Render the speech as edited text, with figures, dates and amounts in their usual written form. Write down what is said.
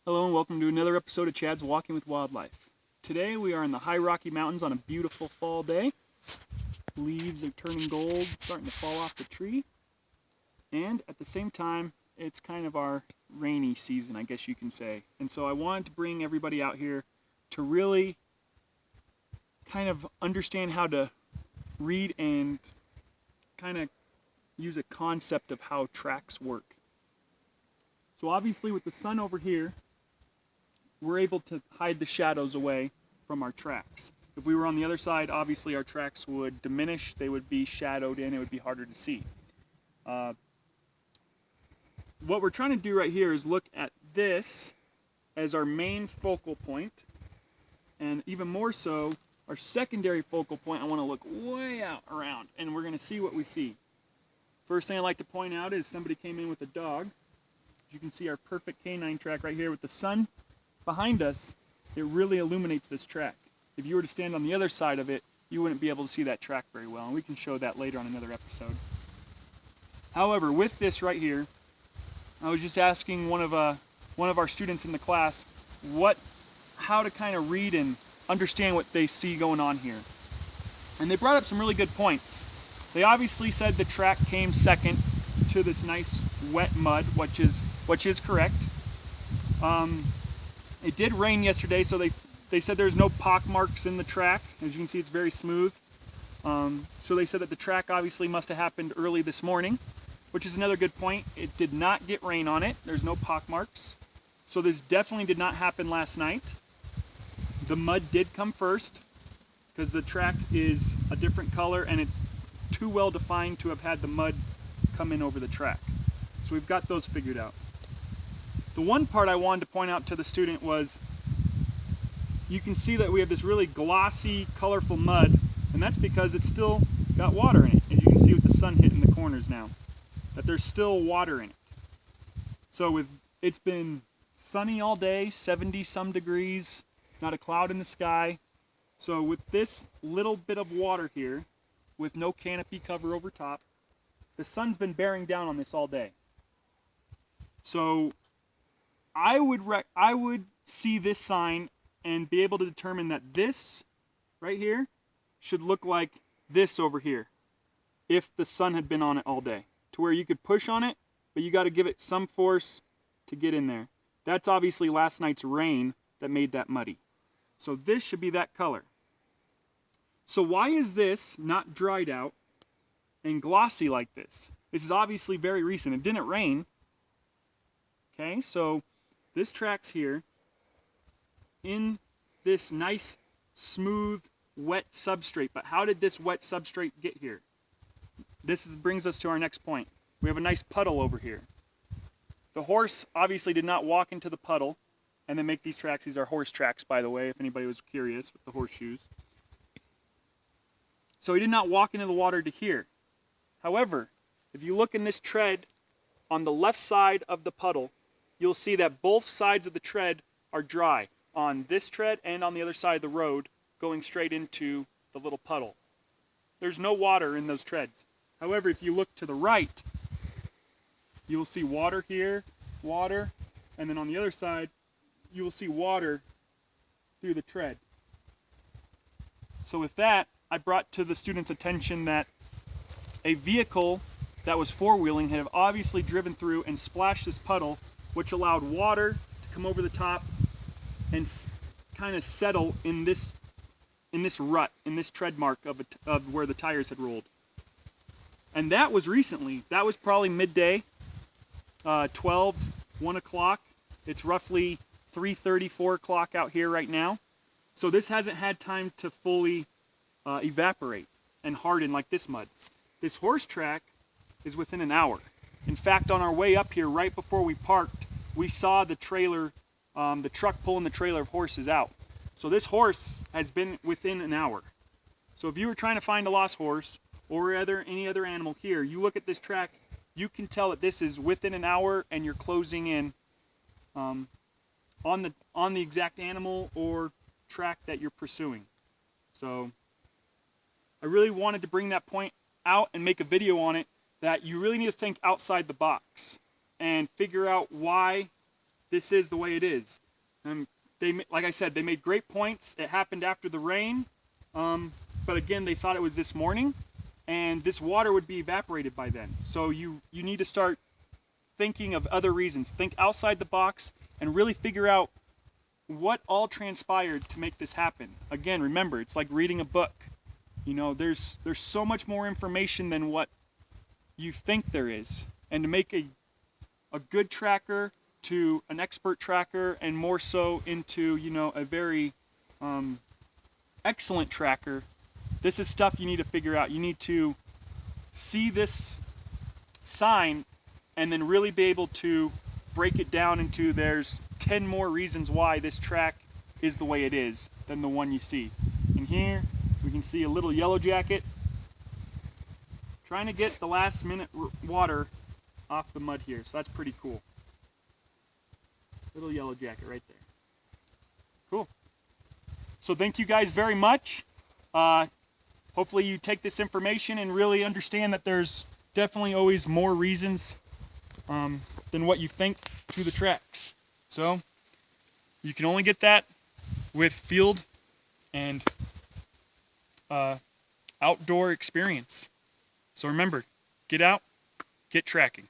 Hello and welcome to another episode of Chad's Walking with Wildlife. Today we are in the high Rocky Mountains on a beautiful fall day. Leaves are turning gold, starting to fall off the tree. And at the same time, it's kind of our rainy season, I guess you can say. And so I wanted to bring everybody out here to really kind of understand how to read and kind of use a concept of how tracks work. So obviously with the sun over here, we're able to hide the shadows away from our tracks. If we were on the other side, obviously our tracks would diminish, they would be shadowed in, it would be harder to see. What we're trying to do right here is look at this as our main focal point, and even more so, our secondary focal point, I want to look way out around, and we're going to see what we see. First thing I'd like to point out is somebody came in with a dog. You can see our perfect canine track right here with the sun behind us. It really illuminates this track. If you were to stand on the other side of it, you wouldn't be able to see that track very well, and we can show that later on another episode. However, with this right here, I was just asking one of our students in the class how to kind of read and understand what they see going on here. And they brought up some really good points. They obviously said the track came second to this nice wet mud, which is correct. It did rain yesterday, so they said there's no pock marks in the track. As you can see, it's very smooth. So they said that the track obviously must have happened early this morning, which is another good point. It did not get rain on it. There's no pock marks. So this definitely did not happen last night. The mud did come first because the track is a different color and it's too well defined to have had the mud come in over the track. So we've got those figured out. The one part I wanted to point out to the student was you can see that we have this really glossy, colorful mud, and that's because it's still got water in it. As you can see with the sun hitting the corners now, that there's still water in it. So it's been sunny all day, 70 some degrees, not a cloud in the sky. So with this little bit of water here, with no canopy cover over top, the sun's been bearing down on this all day. So I would see this sign and be able to determine that this right here should look like this over here if the sun had been on it all day, to where you could push on it, but you got to give it some force to get in there. That's obviously last night's rain that made that muddy. So this should be that color. So why is this not dried out and glossy like this? This is obviously very recent. It didn't rain. Okay, so this track's here in this nice, smooth, wet substrate. But how did this wet substrate get here? This brings us to our next point. We have a nice puddle over here. The horse obviously did not walk into the puddle and then make these tracks. These are horse tracks, by the way, if anybody was curious, with the horseshoes. So he did not walk into the water to here. However, if you look in this tread on the left side of the puddle, you'll see that both sides of the tread are dry, on this tread and on the other side of the road, going straight into the little puddle. There's no water in those treads. However, if you look to the right, you will see water here, water, and then on the other side, you will see water through the tread. So with that, I brought to the students' attention that a vehicle that was four-wheeling had obviously driven through and splashed this puddle, which allowed water to come over the top and kind of settle in this rut, in this tread mark of where the tires had rolled. And that was recently. That was probably midday, 12, 1 o'clock. It's roughly 3:30, 4 o'clock out here right now. So this hasn't had time to fully evaporate and harden like this mud. This horse track is within an hour. In fact, on our way up here, right before we parked, we saw the trailer, the truck pulling the trailer of horses out. So this horse has been within an hour. So if you were trying to find a lost horse or any other animal here, you look at this track, you can tell that this is within an hour and you're closing in on the exact animal or track that you're pursuing. So I really wanted to bring that point out and make a video on it, that you really need to think outside the box and figure out why this is the way it is. Like I said, they made great points. It happened after the rain, but again, they thought it was this morning, and this water would be evaporated by then. So you need to start thinking of other reasons. Think outside the box and really figure out what all transpired to make this happen. Again, remember, it's like reading a book. You know, there's so much more information than what you think there is. And to make a good tracker to an expert tracker, and more so into, you know, a very excellent tracker, this is stuff you need to figure out. You need to see this sign and then really be able to break it down into there's 10 more reasons why this track is the way it is than the one you see. And here we can see a little yellow jacket trying to get the last minute water off the mud here. So that's pretty cool. Little yellow jacket right there. Cool. So thank you guys very much. Hopefully you take this information and really understand that there's definitely always more reasons than what you think to the tracks. So you can only get that with field and outdoor experience. So remember, get out, get tracking.